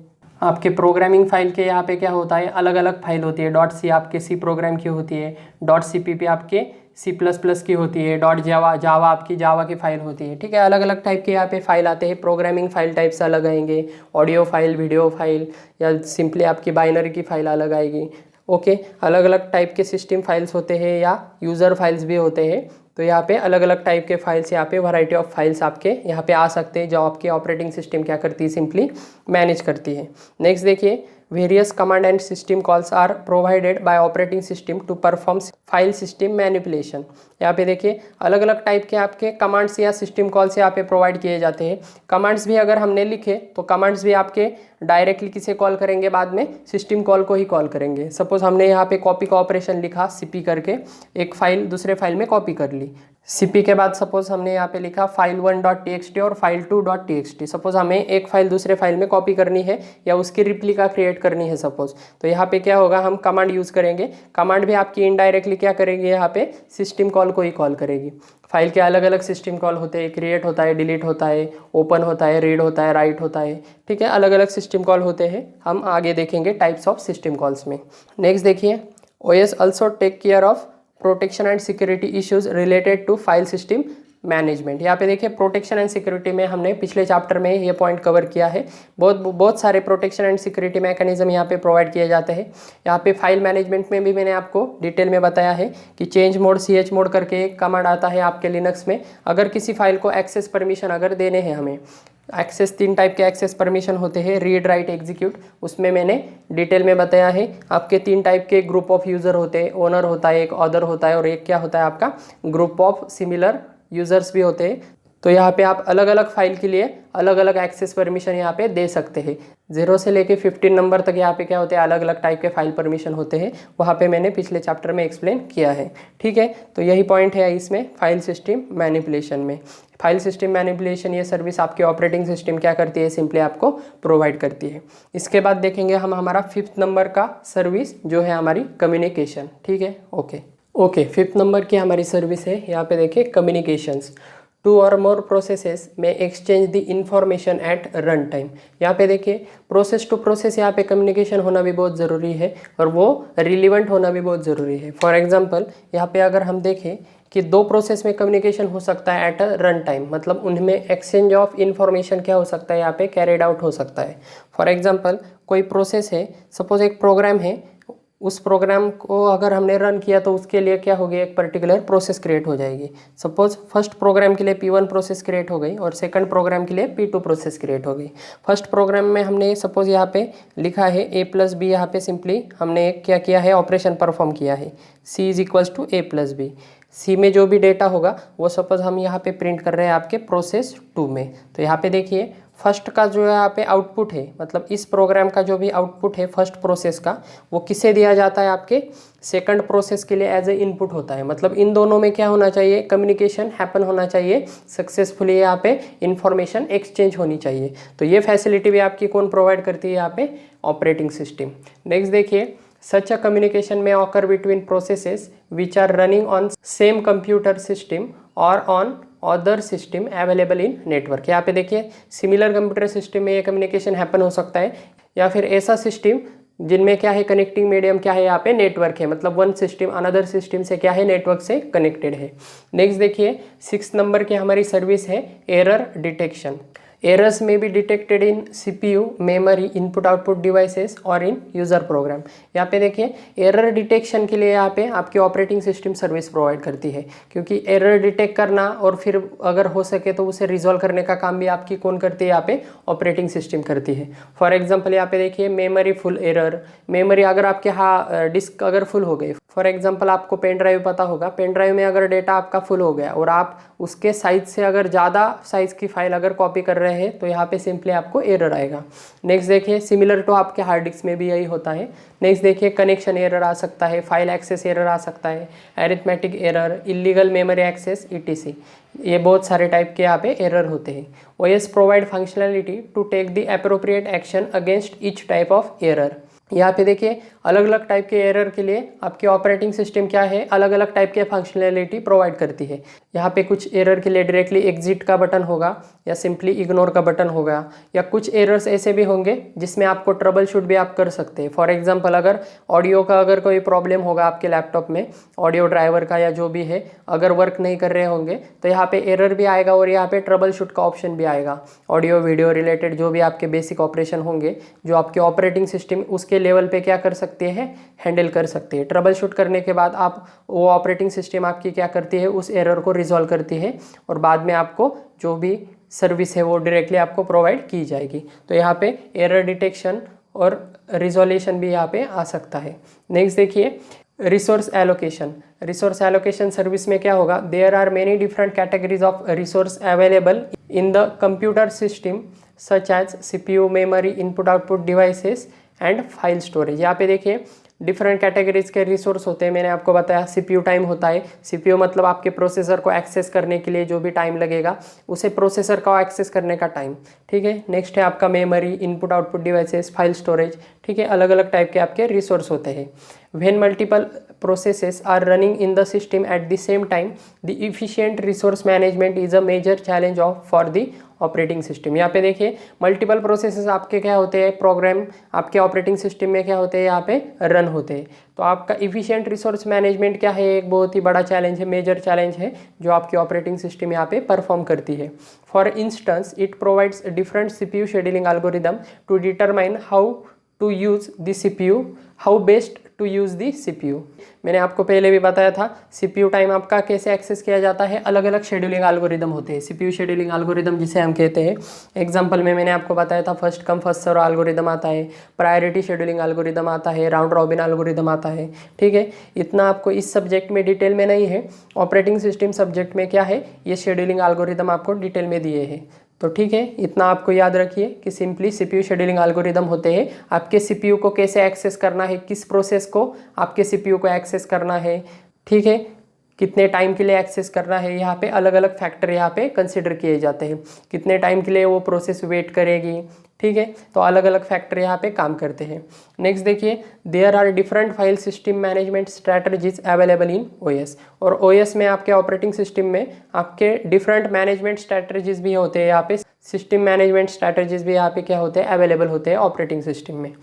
आपके प्रोग्रामिंग फाइल के यहाँ पे क्या होता है, अलग अलग फाइल होती है। .C आपके C प्रोग्राम की होती है, .CPP आपके C++ की होती है, जावा आपकी जावा की फाइल होती है। ठीक है, अलग अलग टाइप के यहाँ पे फाइल आते हैं। प्रोग्रामिंग फाइल टाइप से अलग आएंगे, ऑडियो फाइल, वीडियो फाइल या सिंपली आपकी बाइनरी की फाइल अलग आएगी। ओके, अलग अलग टाइप के सिस्टम फाइल्स होते हैं या यूज़र फाइल्स भी होते हैं। तो यहाँ पे अलग अलग टाइप के फाइल्स, यहाँ पे वैरायटी ऑफ फाइल्स आपके यहाँ पे आ सकते हैं जो आपके ऑपरेटिंग सिस्टम क्या करती है, सिंपली मैनेज करती है। नेक्स्ट देखिए, various command and system calls are provided by operating system to perform file system manipulation. यहाँ पे देखिए अलग अलग टाइप के आपके कमांड्स या सिस्टम कॉल्स यहाँ पे प्रोवाइड किए जाते हैं। कमांड्स भी अगर हमने लिखे तो कमांड्स भी आपके डायरेक्टली किसे कॉल करेंगे, बाद में सिस्टम कॉल को ही कॉल करेंगे। सपोज हमने यहाँ पे कॉपी का ऑपरेशन लिखा, CP करके एक फाइल दूसरे फाइल में कॉपी कर ली। CP के बाद सपोज हमने यहाँ पे लिखा file1.txt और file2.txt। सपोज हमें एक फाइल दूसरे फाइल में कॉपी करनी है या उसकी रिप्लिका क्रिएट करनी है सपोज, तो यहाँ पे क्या होगा, हम कमांड यूज़ करेंगे। कमांड भी आपकी इनडायरेक्टली क्या करेगी, यहाँ पे सिस्टम कॉल को ही कॉल करेगी। फाइल के अलग अलग सिस्टम कॉल होते हैं, क्रिएट होता है, डिलीट होता है, ओपन होता है, रीड होता है, राइट होता है। ठीक है, अलग अलग सिस्टम कॉल होते हैं, हम आगे देखेंगे टाइप्स ऑफ सिस्टम कॉल्स में। नेक्स्ट देखिए, OS also take care of protection and security issues related to file system management. यहाँ पे देखिए प्रोटेक्शन एंड सिक्योरिटी में हमने पिछले चैप्टर में ये पॉइंट कवर किया है। बहुत सारे प्रोटेक्शन एंड सिक्योरिटी मैकेनिज्म यहाँ पे प्रोवाइड किए जाते हैं। यहाँ पे फाइल मैनेजमेंट में भी मैंने आपको डिटेल में बताया है कि चेंज मोड CH मोड करके एक कमांड आता है आपके लिनक्स में। अगर किसी फाइल को एक्सेस परमिशन अगर देने हैं हमें, एक्सेस 3 टाइप के एक्सेस परमिशन होते हैं, रीड, राइट, एग्जीक्यूट। उसमें मैंने डिटेल में बताया है। आपके 3 टाइप के ग्रुप ऑफ यूज़र होते हैं, ओनर होता है, एक ऑदर होता है और एक क्या होता है आपका ग्रुप ऑफ सिमिलर यूज़र्स भी होते हैं। तो यहाँ पे आप अलग अलग फाइल के लिए अलग अलग एक्सेस परमिशन यहाँ पे दे सकते हैं। 0 से लेके 15 नंबर तक यहाँ पे क्या होते हैं, अलग अलग टाइप के फाइल परमिशन होते हैं। वहाँ पे मैंने पिछले चैप्टर में एक्सप्लेन किया है। ठीक है, तो यही पॉइंट है इसमें फाइल सिस्टम मैनिपुलेशन में। फाइल सिस्टम मैनिपुलेशन ये सर्विस आपके ऑपरेटिंग सिस्टम क्या करती है, सिंपली आपको प्रोवाइड करती है। इसके बाद देखेंगे हम हमारा 5th नंबर का सर्विस जो है हमारी कम्युनिकेशन। ठीक है, ओके 5th नंबर की हमारी सर्विस है। यहाँ पे देखिए कम्युनिकेशंस। 2 और मोर प्रोसेसेस में exchange the information at run time. यहाँ पे देखिए प्रोसेस टू प्रोसेस यहाँ पे कम्युनिकेशन होना भी बहुत ज़रूरी है और वो रिलीवेंट होना भी बहुत ज़रूरी है। फॉर एग्जांपल यहाँ पे अगर हम देखें कि 2 प्रोसेस में कम्युनिकेशन हो सकता है एट अ रन टाइम, मतलब उनमें एक्सचेंज ऑफ इन्फॉर्मेशन क्या हो सकता है, यहाँ पे कैरिड आउट हो सकता है। फॉर एग्जांपल कोई प्रोसेस है, सपोज एक प्रोग्राम है, उस प्रोग्राम को अगर हमने रन किया तो उसके लिए क्या हो गया, एक पर्टिकुलर प्रोसेस क्रिएट हो जाएगी। सपोज फर्स्ट प्रोग्राम के लिए P1 प्रोसेस क्रिएट हो गई और सेकंड प्रोग्राम के लिए P2 प्रोसेस क्रिएट हो गई। फर्स्ट प्रोग्राम में हमने सपोज यहाँ पे लिखा है A+B, यहाँ पे सिंपली हमने एक क्या किया है, ऑपरेशन परफॉर्म किया है, C = A+B। C में जो भी डेटा होगा वो सपोज हम यहाँ पे प्रिंट कर रहे हैं आपके प्रोसेस 2 में। तो यहाँ पे देखिए फर्स्ट का जो यहाँ पे आउटपुट है, मतलब इस प्रोग्राम का जो भी आउटपुट है फर्स्ट प्रोसेस का, वो किसे दिया जाता है, आपके सेकंड प्रोसेस के लिए एज ए इनपुट होता है। मतलब इन दोनों में क्या होना चाहिए, कम्युनिकेशन हैपन होना चाहिए, सक्सेसफुली यहाँ पे इंफॉर्मेशन एक्सचेंज होनी चाहिए। तो ये फैसिलिटी भी आपकी कौन प्रोवाइड करती है, यहाँ पे ऑपरेटिंग सिस्टम। नेक्स्ट देखिए, such a communication may occur between processes which are running on same computer system or on other system available in network। यहाँ पे देखिए सिमिलर कंप्यूटर सिस्टम में ये कम्युनिकेशन हैपन हो सकता है, या फिर ऐसा सिस्टम जिनमें क्या है, कनेक्टिंग मीडियम क्या है, यहाँ पे नेटवर्क है, मतलब वन सिस्टम अनदर सिस्टम से क्या है, नेटवर्क से कनेक्टेड है। नेक्स्ट देखिए 6th नंबर की हमारी सर्विस है error detection. Errors may be detected in CPU, memory, input output devices और in user program। यहाँ पे देखिए एरर डिटेक्शन के लिए यहाँ पे आपकी ऑपरेटिंग सिस्टम सर्विस प्रोवाइड करती है, क्योंकि एरर डिटेक्ट करना और फिर अगर हो सके तो उसे रिजॉल्व करने का काम भी आपकी कौन करती है, यहाँ पे ऑपरेटिंग सिस्टम करती है। फॉर एग्जांपल यहाँ पे देखिए मेमोरी फुल एरर, मेमोरी अगर आपके डिस्क अगर फुल हो गई, फॉर एग्जांपल आपको पेन ड्राइव पता होगा, पेन ड्राइव में अगर डेटा आपका फुल हो गया और आप उसके साइज से अगर ज़्यादा साइज़ की फाइल अगर कॉपी कर रहे रहे हैं तो यहाँ पे सिंपली आपको एरर आएगा। नेक्स्ट देखिए सिमिलर टू आपके हार्ड डिस्क में भी यही होता है। नेक्स्ट देखिए कनेक्शन एरर आ सकता है, फाइल एक्सेस एरर आ सकता है, arithmetic error, illegal memory access ETC। ये बहुत सारे टाइप के यहाँ पे एरर होते हैं। OS provide functionality to take the appropriate action against each type of error. यहाँ पे देखिए अलग अलग टाइप के एरर के लिए आपके ऑपरेटिंग सिस्टम क्या है, अलग अलग टाइप के फंक्शनैलिटी प्रोवाइड करती है। यहाँ पे कुछ एरर के लिए डायरेक्टली एग्जिट का बटन होगा या सिंपली इग्नोर का बटन होगा, या कुछ एरर्स ऐसे भी होंगे जिसमें आपको ट्रबल शूट भी आप कर सकते हैं। फॉर एग्जांपल अगर ऑडियो का अगर कोई प्रॉब्लम होगा आपके लैपटॉप में, ऑडियो ड्राइवर का या जो भी है अगर वर्क नहीं कर रहे होंगे तो यहाँ पे एरर भी आएगा और यहाँ पे ट्रबल शूट का ऑप्शन भी आएगा। ऑडियो वीडियो रिलेटेड जो भी आपके बेसिक ऑपरेशन होंगे जो आपके ऑपरेटिंग सिस्टम उसके लेवल पे क्या कर सकते हैं, हैंडल कर सकते हैं। ट्रबल शूट करने के बाद आप वो ऑपरेटिंग सिस्टम आपकी क्या करती है, उस एरर को रिजॉल्व करती है और बाद में आपको जो भी सर्विस है वो डायरेक्टली आपको प्रोवाइड की जाएगी। तो यहाँ पे एरर डिटेक्शन और रिजोल्यूशन भी यहाँ पे आ सकता है। नेक्स्ट देखिए resource allocation. Resource allocation service में क्या होगा, there are many different categories of resource available in the computer system such as CPU, memory, input output devices and file storage. यहाँ पे देखिए डिफरेंट कैटेगरीज के रिसोर्स होते हैं। मैंने आपको बताया CPU टाइम होता है। CPU मतलब आपके प्रोसेसर को एक्सेस करने के लिए जो भी टाइम लगेगा उसे प्रोसेसर का एक्सेस करने का टाइम, ठीक है। नेक्स्ट है आपका memory, input output devices, file storage, ठीक है। अलग अलग टाइप के आपके रिसोर्स होते हैं। When multiple processes are running in the system at the same time the efficient resource management is a major challenge of for the operating system. यहाँ पे देखिए मल्टीपल प्रोसेसेस आपके क्या होते हैं, प्रोग्राम आपके ऑपरेटिंग सिस्टम में क्या होते हैं, यहाँ पे रन होते हैं। तो आपका इफिशिएंट रिसोर्स मैनेजमेंट क्या है, एक बहुत ही बड़ा चैलेंज है, मेजर चैलेंज है जो आपकी ऑपरेटिंग सिस्टम यहाँ पे परफॉर्म करती है। For instance it provides different CPU scheduling algorithm to determine how to use the CPU, how best to use the CPU। मैंने आपको पहले भी बताया था CPU टाइम आपका कैसे एक्सेस किया जाता है, अलग अलग शेड्यूलिंग एल्गोरिदम होते हैं। CPU शेड्यूलिंग एल्गोरिदम जिसे हम कहते हैं, एग्जांपल में मैंने आपको बताया था first come first serve algorithm आता है, प्रायोरिटी शेड्यूलिंग एल्गोरिदम आता है, राउंड रॉबिन एल्गोरिदम आता है, ठीक है। इतना आपको इस सब्जेक्ट में डिटेल में नहीं है, ऑपरेटिंग सिस्टम सब्जेक्ट में क्या है ये शेड्यूलिंग एल्गोरिदम आपको डिटेल में दिए हैं। तो ठीक है, इतना आपको याद रखिए कि सिंपली CPU शेड्यूलिंग एल्गोरिदम होते हैं। आपके CPU को कैसे एक्सेस करना है, किस प्रोसेस को आपके CPU को एक्सेस करना है, ठीक है, कितने टाइम के लिए एक्सेस करना है, यहाँ पे अलग अलग फैक्टर यहाँ पे कंसिडर किए जाते हैं। कितने टाइम के लिए वो प्रोसेस वेट करेगी, ठीक है, तो अलग अलग फैक्टर यहाँ पे काम करते हैं। नेक्स्ट देखिए there are different file system management strategies available in OS। और OS में आपके ऑपरेटिंग सिस्टम में आपके डिफरेंट मैनेजमेंट स्ट्रैटेजीज भी होते हैं। यहाँ पे सिस्टम मैनेजमेंट स्ट्रैटेजीज भी यहाँ पे क्या होते हैं, अवेलेबल होते हैं ऑपरेटिंग सिस्टम में।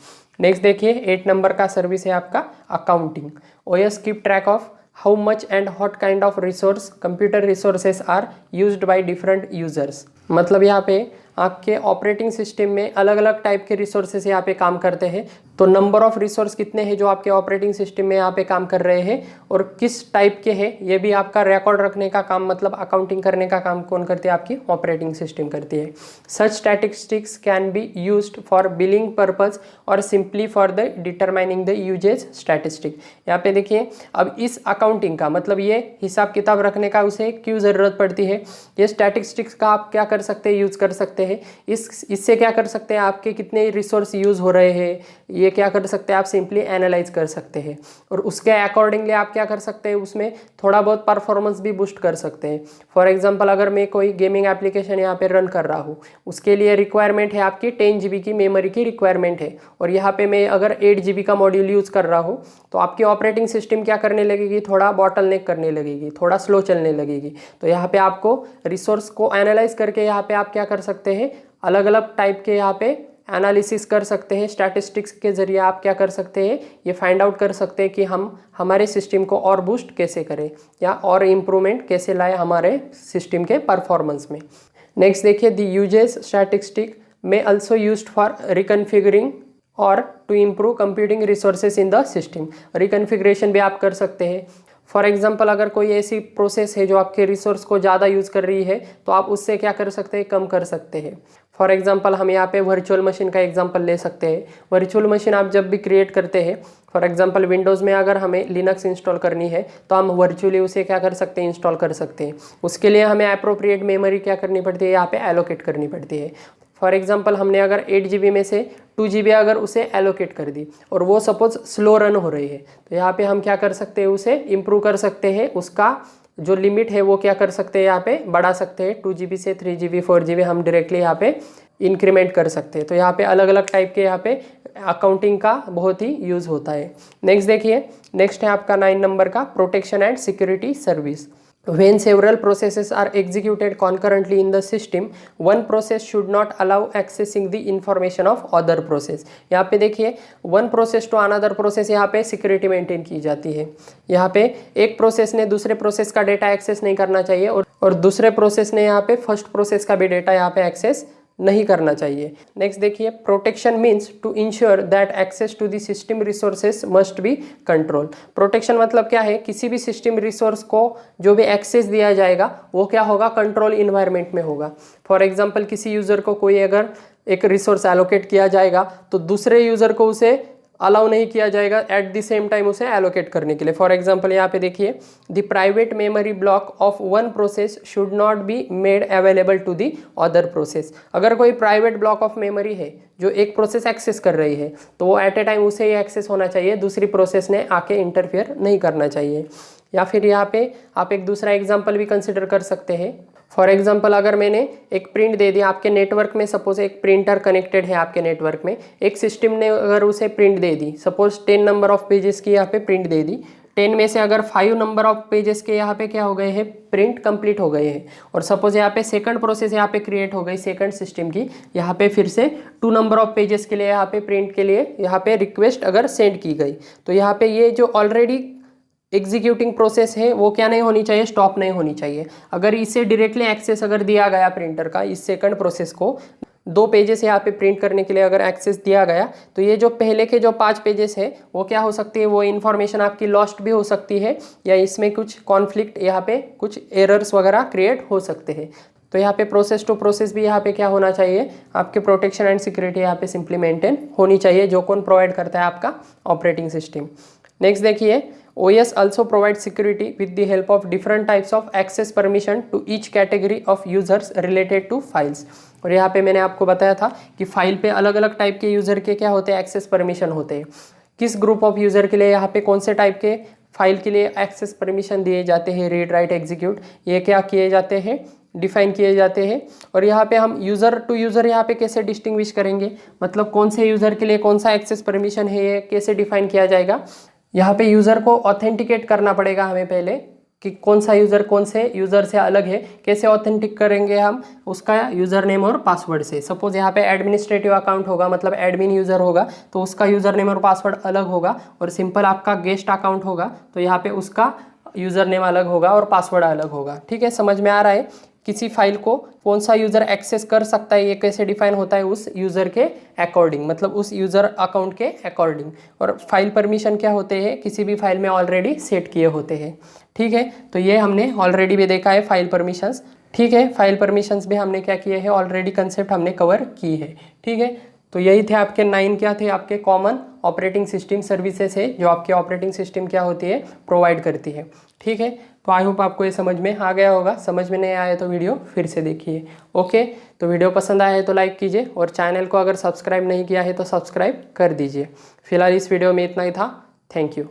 नेक्स्ट देखिए 8 नंबर का सर्विस है आपका accounting. OS keep track of how much and what kind of resource computer resources are used by different users। मतलब यहाँ पे आपके ऑपरेटिंग सिस्टम में अलग अलग टाइप के रिसोर्सेस यहाँ पे काम करते हैं। तो नंबर ऑफ रिसोर्स कितने हैं जो आपके ऑपरेटिंग सिस्टम में यहाँ पे काम कर रहे हैं और किस टाइप के हैं, ये भी आपका रिकॉर्ड रखने का काम, मतलब अकाउंटिंग करने का काम कौन करती है, आपकी ऑपरेटिंग सिस्टम करती है। Such statistics can be used for billing purpose और simply for the determining the usage statistic. यहाँ पे देखिए अब इस अकाउंटिंग का मतलब ये हिसाब किताब रखने का उसे क्यों ज़रूरत पड़ती है, ये स्टैटिस्टिक्स का आप क्या कर सकते हैं, यूज़ कर सकते हैं। इससे क्या कर सकते हैं, आपके कितने रिसोर्स यूज़ हो रहे हैं ये क्या कर सकते हैं, आप सिंपली एनालाइज कर सकते हैं और उसके अकॉर्डिंगली आप क्या कर सकते हैं, उसमें थोड़ा बहुत परफॉर्मेंस भी बूस्ट कर सकते हैं। फॉर एग्जांपल अगर मैं कोई गेमिंग एप्लीकेशन यहाँ पे रन कर रहा हूँ, उसके लिए रिक्वायरमेंट है आपकी 10 GB की मेमोरी की रिक्वायरमेंट है और यहाँ पे मैं अगर 8 GB का मॉड्यूल यूज़ कर रहा हूँ तो आपकी ऑपरेटिंग सिस्टम क्या करने लगेगी, थोड़ा बॉटलनेक करने लगेगी, थोड़ा स्लो चलने लगेगी। तो यहाँ पे आपको रिसोर्स को एनालाइज करके यहाँ पे आप क्या कर सकते हैं, अलग अलग टाइप के यहाँ पे एनालिसिस कर सकते हैं। स्टैटिस्टिक्स के जरिए आप क्या कर सकते हैं, ये फाइंड आउट कर सकते हैं कि हम हमारे सिस्टम को और बूस्ट कैसे करें या और इम्प्रूवमेंट कैसे लाए हमारे सिस्टम के परफॉर्मेंस में। नेक्स्ट देखिए द यूजेज स्टैटिस्टिक में आल्सो यूज्ड फॉर रिकन्फिगरिंग और to improve computing resources in the system. Reconfiguration भी आप कर सकते हैं। फॉर एग्जांपल अगर कोई ऐसी प्रोसेस है जो आपके रिसोर्स को ज़्यादा यूज़ कर रही है तो आप उससे क्या कर सकते हैं, कम कर सकते हैं। फॉर एग्जांपल हम यहाँ पे वर्चुअल मशीन का एग्जांपल ले सकते हैं। वर्चुअल मशीन आप जब भी क्रिएट करते हैं, फॉर एग्जांपल विंडोज़ में अगर हमें लिनक्स इंस्टॉल करनी है तो हम वर्चुअली उसे क्या कर सकते हैं, इंस्टॉल कर सकते हैं। उसके लिए हमें अप्रोप्रिएट मेमोरी क्या करनी पड़ती है, यहाँ पे एलोकेट करनी पड़ती है। फॉर एग्जांपल हमने अगर 8 GB में से 2 GB अगर उसे एलोकेट कर दी और वो सपोज स्लो रन हो रही है, तो यहाँ पे हम क्या कर सकते हैं, उसे इम्प्रूव कर सकते हैं। उसका जो लिमिट है वो क्या कर सकते हैं, यहाँ पे बढ़ा सकते हैं। 2 GB से 3 GB 4 GB हम डायरेक्टली यहाँ पे इंक्रीमेंट कर सकते हैं। तो यहाँ पे अलग अलग टाइप के यहाँ पे अकाउंटिंग का बहुत ही यूज़ होता है। नेक्स्ट देखिए, नेक्स्ट है आपका 9 नंबर का protection and security service. When several processes are executed concurrently in the system, one process should not allow accessing the information of other process। यहाँ पे देखिए one process to another process, यहाँ पे security maintain की जाती है। यहाँ पे एक प्रोसेस ने दूसरे प्रोसेस का डेटा एक्सेस नहीं करना चाहिए और दूसरे प्रोसेस ने यहाँ पे फर्स्ट प्रोसेस का भी डेटा यहाँ पे एक्सेस नहीं करना चाहिए। नेक्स्ट देखिए, protection means to ensure that access to the system resources must be control. Protection मतलब क्या है, किसी भी सिस्टम रिसोर्स को जो भी एक्सेस दिया जाएगा वो क्या होगा, कंट्रोल इन्वायरमेंट में होगा। फॉर एग्जांपल किसी यूज़र को कोई अगर एक रिसोर्स एलोकेट किया जाएगा तो दूसरे यूज़र को उसे अलाउ नहीं किया जाएगा एट द सेम टाइम उसे एलोकेट करने के लिए। फॉर एग्जांपल यहाँ पे देखिए, the private memory block of one process should not be made available to the other process. अगर कोई प्राइवेट ब्लॉक ऑफ मेमोरी है जो एक प्रोसेस एक्सेस कर रही है तो वो एट ए टाइम उसे ही एक्सेस होना चाहिए, दूसरी प्रोसेस ने आके इंटरफेयर नहीं करना चाहिए। या फिर यहाँ पे आप एक दूसरा एग्जाम्पल भी कंसिडर कर सकते हैं। फॉर एग्जाम्पल अगर मैंने एक प्रिंट दे दिया आपके नेटवर्क में, सपोज एक प्रिंटर कनेक्टेड है आपके नेटवर्क में, एक सिस्टम ने अगर उसे print they the, suppose 10 number of pages की यहाँ पे प्रिंट दे दी, 10 में से अगर 5 नंबर ऑफ पेजेस के यहाँ पे क्या हो गए हैं, प्रिंट कंप्लीट हो गए हैं, और सपोज यहाँ पे सेकंड प्रोसेस यहाँ पे क्रिएट हो गई सेकंड सिस्टम की, यहाँ पे फिर से 2 नंबर ऑफ पेजेस के लिए यहाँ पे प्रिंट के लिए यहाँ पे रिक्वेस्ट अगर सेंड की गई, तो यहाँ पे ये जो ऑलरेडी एग्जीक्यूटिंग प्रोसेस है वो क्या नहीं होनी चाहिए, स्टॉप नहीं होनी चाहिए। अगर इसे डायरेक्टली एक्सेस अगर दिया गया प्रिंटर का, इस सेकंड प्रोसेस को 2 पेजेस यहाँ पे प्रिंट करने के लिए अगर एक्सेस दिया गया, तो ये जो पहले के जो 5 पेजेस है वो क्या हो सकती है, वो इन्फॉर्मेशन आपकी लॉस्ट भी हो सकती है, या इसमें कुछ कॉन्फ्लिक्ट यहाँ पे कुछ एरर्स वगैरह क्रिएट हो सकते हैं। तो यहाँ पे प्रोसेस टू प्रोसेस भी यहाँ पे क्या होना चाहिए, आपके प्रोटेक्शन एंड सिक्योरिटी यहाँ पे सिंपली मेंटेन होनी चाहिए, जो कौन प्रोवाइड करता है, आपका ऑपरेटिंग सिस्टम। नेक्स्ट देखिए, OS also provides security with the help of different types of access permission to each category of users related to files। और यहाँ पे मैंने आपको बताया था कि फाइल पे अलग अलग टाइप के यूज़र के क्या होते हैं, एक्सेस परमिशन होते हैं। किस ग्रुप ऑफ यूज़र के लिए यहाँ पे कौन से टाइप के फाइल के लिए एक्सेस परमिशन दिए जाते हैं, रीड राइट एग्जीक्यूट, ये क्या किए जाते हैं, डिफाइन किए जाते हैं। और यहाँ पे हम यूज़र टू यूज़र यहाँ पे कैसे डिस्टिंग्विश करेंगे, मतलब कौन से यूज़र के लिए कौन सा एक्सेस परमिशन है, ये कैसे डिफाइन किया जाएगा। यहाँ पे यूज़र को ऑथेंटिकेट करना पड़ेगा हमें पहले कि कौन सा यूज़र कौन से यूज़र से अलग है। कैसे ऑथेंटिक करेंगे हम, उसका यूज़र नेम और पासवर्ड से। सपोज यहाँ पे एडमिनिस्ट्रेटिव अकाउंट होगा, मतलब एडमिन यूज़र होगा, तो उसका यूज़र नेम और पासवर्ड अलग होगा। और सिंपल आपका गेस्ट अकाउंट होगा तो यहाँ पे उसका यूज़र नेम अलग होगा और पासवर्ड अलग होगा। ठीक है, समझ में आ रहा है। किसी फाइल को कौन सा यूज़र एक्सेस कर सकता है ये कैसे डिफाइन होता है, उस यूज़र के अकॉर्डिंग, मतलब उस यूज़र अकाउंट के अकॉर्डिंग। और फाइल परमिशन क्या होते हैं, किसी भी फाइल में ऑलरेडी सेट किए होते हैं। ठीक है, तो ये हमने ऑलरेडी भी देखा है फाइल परमिशंस। ठीक है, फाइल परमिशंस भी हमने क्या किए हैं, ऑलरेडी कंसेप्ट हमने कवर की है। ठीक है, तो यही थे आपके 9 क्या थे, आपके कॉमन ऑपरेटिंग सिस्टम सर्विसेज है जो आपके ऑपरेटिंग सिस्टम क्या होती है, प्रोवाइड करती है। ठीक है, तो आई होप आपको ये समझ में आ गया होगा। समझ में नहीं आया तो वीडियो फिर से देखिए। ओके, तो वीडियो पसंद आया है तो लाइक कीजिए, और चैनल को अगर सब्सक्राइब नहीं किया है तो सब्सक्राइब कर दीजिए। फिलहाल इस वीडियो में इतना ही था। Thank you.